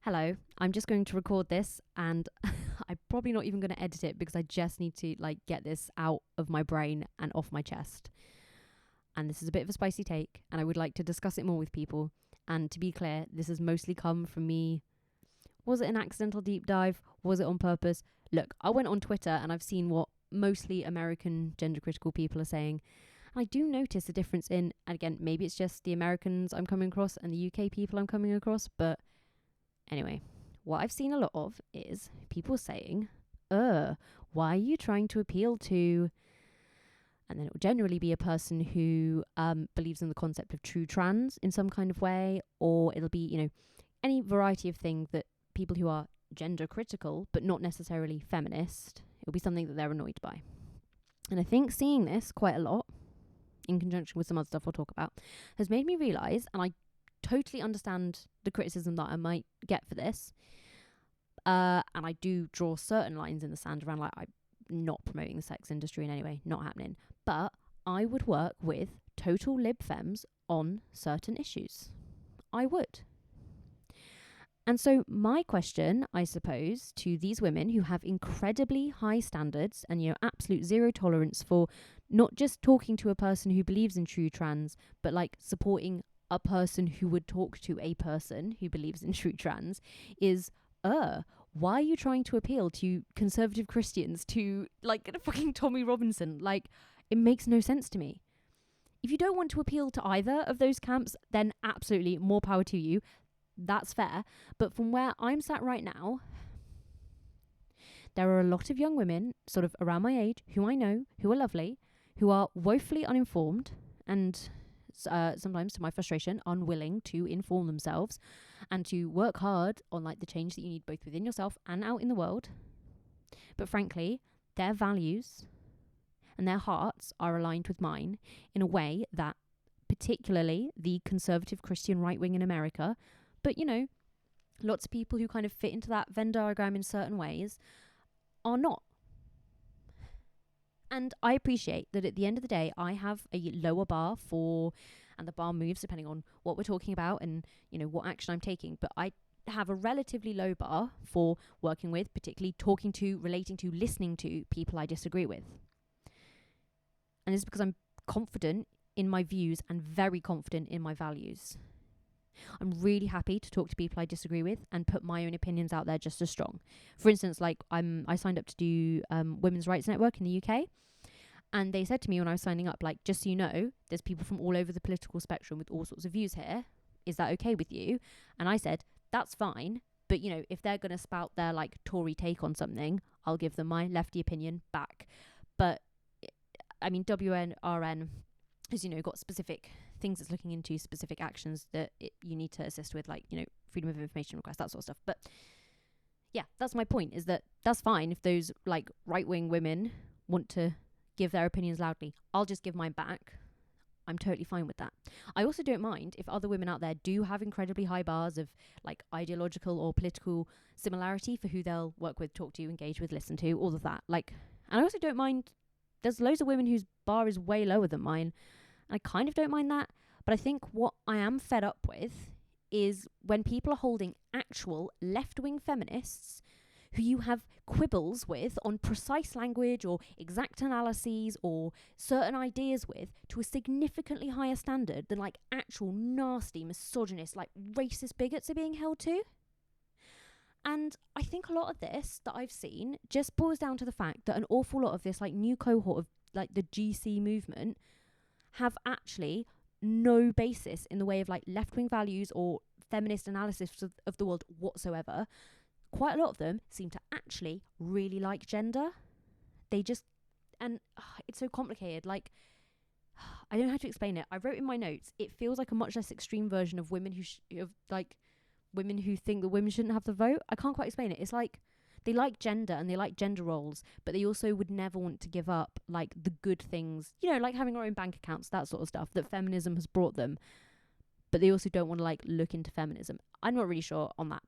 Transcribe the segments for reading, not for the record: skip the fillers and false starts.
Hello, I'm just going to record this and I'm probably not even going to edit it because I just need to get this out of my brain and off my chest. And this is a bit of a spicy take and I would like to discuss it more with people. And to be clear, this has mostly come from me. Was it an accidental deep dive? Was it on purpose? Look, I went on Twitter and I've seen what mostly American gender critical people are saying. I do notice a difference in, and again, maybe it's just the Americans I'm coming across and the UK people I'm coming across, but anyway, what I've seen a lot of is people saying, why are you trying to appeal to? And then it will generally be a person who believes in the concept of true trans in some kind of way, or it'll be, any variety of thing that people who are gender critical, but not necessarily feminist, it'll be something that they're annoyed by. And I think seeing this quite a lot, in conjunction with some other stuff I'll talk about, has made me realise, and I totally understand the criticism that I might get for this. And I do draw certain lines in the sand around, I'm not promoting the sex industry in any way, not happening. But I would work with total lib femmes on certain issues. I would. And so my question, I suppose, to these women who have incredibly high standards and, absolute zero tolerance for not just talking to a person who believes in true trans, but supporting a person who would talk to a person who believes in true trans, is, why are you trying to appeal to conservative Christians to, fucking Tommy Robinson? It makes no sense to me. If you don't want to appeal to either of those camps, then absolutely more power to you. That's fair. But from where I'm sat right now, there are a lot of young women sort of around my age who I know, who are lovely, who are woefully uninformed and sometimes, to my frustration, unwilling to inform themselves and to work hard on the change that you need both within yourself and out in the world. But frankly, their values and their hearts are aligned with mine in a way that particularly the conservative Christian right wing in America, but lots of people who kind of fit into that Venn diagram in certain ways, are not. And I appreciate that at the end of the day, I have a lower bar and the bar moves depending on what we're talking about and, what action I'm taking. But I have a relatively low bar for working with, particularly talking to, relating to, listening to people I disagree with. And it's because I'm confident in my views and very confident in my values. I'm really happy to talk to people I disagree with and put my own opinions out there just as strong. For instance, I signed up to do Women's Rights Network in the UK, and they said to me when I was signing up, just so you know, there's people from all over the political spectrum with all sorts of views here. Is that okay with you? And I said, that's fine. But, if they're going to spout their Tory take on something, I'll give them my lefty opinion back. But, WNRN has, got specific things it's looking into, specific actions that you need to assist with, freedom of information requests, that sort of stuff. But yeah, that's my point, is that that's fine if those right-wing women want to give their opinions loudly. I'll just give mine back. I'm totally fine with that. I also don't mind if other women out there do have incredibly high bars of ideological or political similarity for who they'll work with, talk to, engage with, listen to, all of that. And I also don't mind, there's loads of women whose bar is way lower than mine. I kind of don't mind that, but I think what I am fed up with is when people are holding actual left-wing feminists who you have quibbles with on precise language or exact analyses or certain ideas with to a significantly higher standard than actual nasty, misogynist, racist bigots are being held to. And I think a lot of this that I've seen just boils down to the fact that an awful lot of this new cohort of the GC movement have actually no basis in the way of left-wing values or feminist analysis of the world whatsoever. Quite a lot of them seem to actually really like gender. They just, and it's so complicated. I don't know how to explain it. I wrote in my notes, it feels like a much less extreme version of women women who think that women shouldn't have the vote. I can't quite explain it. It's they like gender and they like gender roles, but they also would never want to give up the good things, having our own bank accounts, that sort of stuff that feminism has brought them. But they also don't want to look into feminism. I'm not really sure on that.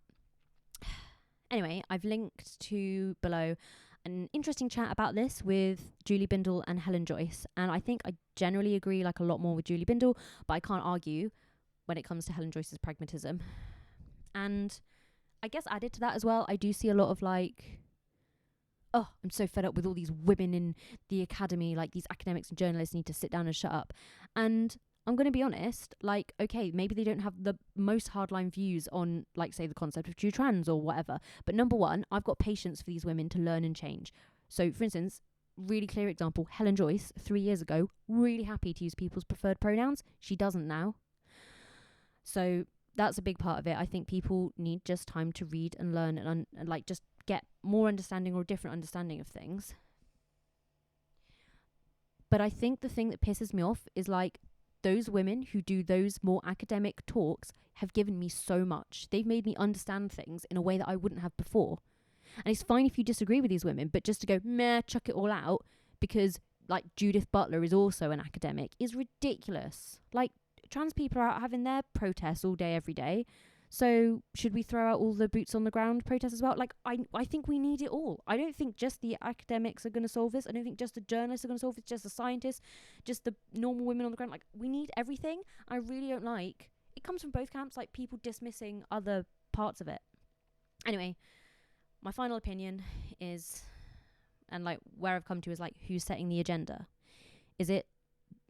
Anyway, I've linked to below an interesting chat about this with Julie Bindel and Helen Joyce. And I think I generally agree a lot more with Julie Bindel, but I can't argue when it comes to Helen Joyce's pragmatism. And I guess added to that as well, I do see a lot of like, oh, I'm so fed up with all these women in the academy, like these academics and journalists need to sit down and shut up. And I'm going to be honest, like, okay, maybe they don't have the most hardline views on, like, say, the concept of true trans or whatever. But number one, I've got patience for these women to learn and change. So, for instance, really clear example, Helen Joyce, 3 years ago, really happy to use people's preferred pronouns. She doesn't now. So that's a big part of it. I think people need just time to read and learn and like just get more understanding or different understanding of things. But I think the thing that pisses me off is like those women who do those more academic talks have given me so much. They've made me understand things in a way that I wouldn't have before. And it's fine if you disagree with these women, but just to go, meh, chuck it all out because like Judith Butler is also an academic is ridiculous. Like, trans people are out having their protests all day, every day. So should we throw out all the boots on the ground protests as well? Like, I think we need it all. I don't think just the academics are going to solve this. I don't think just the journalists are going to solve it, just the scientists, just the normal women on the ground. Like, we need everything. I really don't like, it comes from both camps, like people dismissing other parts of it. Anyway, my final opinion is, and like where I've come to is like, who's setting the agenda? Is it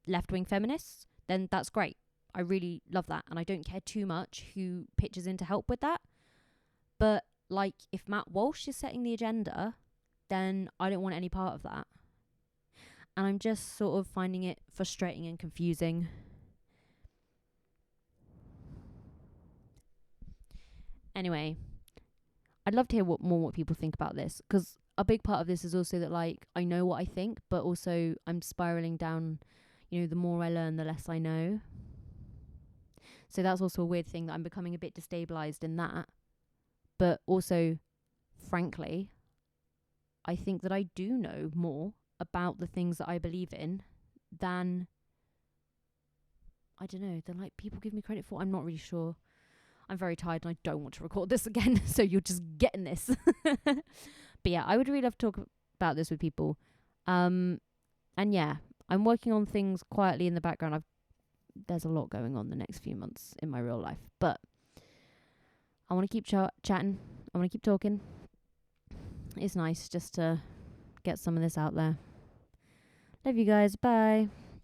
left-wing feminists? Then that's great. I really love that. And I don't care too much who pitches in to help with that. But like, if Matt Walsh is setting the agenda, then I don't want any part of that. And I'm just sort of finding it frustrating and confusing. Anyway, I'd love to hear what people think about this, because a big part of this is also that like I know what I think, but also I'm spiraling down, you know, the more I learn, the less I know. So that's also a weird thing, that I'm becoming a bit destabilized in that. But also, frankly, I think that I do know more about the things that I believe in than, I don't know, than like people give me credit for. I'm not really sure. I'm very tired and I don't want to record this again, so you're just getting this. But yeah, I would really love to talk about this with people. And yeah, I'm working on things quietly in the background. There's a lot going on the next few months in my real life, but I want to keep chatting. I want to keep talking. It's nice just to get some of this out there. Love you guys. Bye.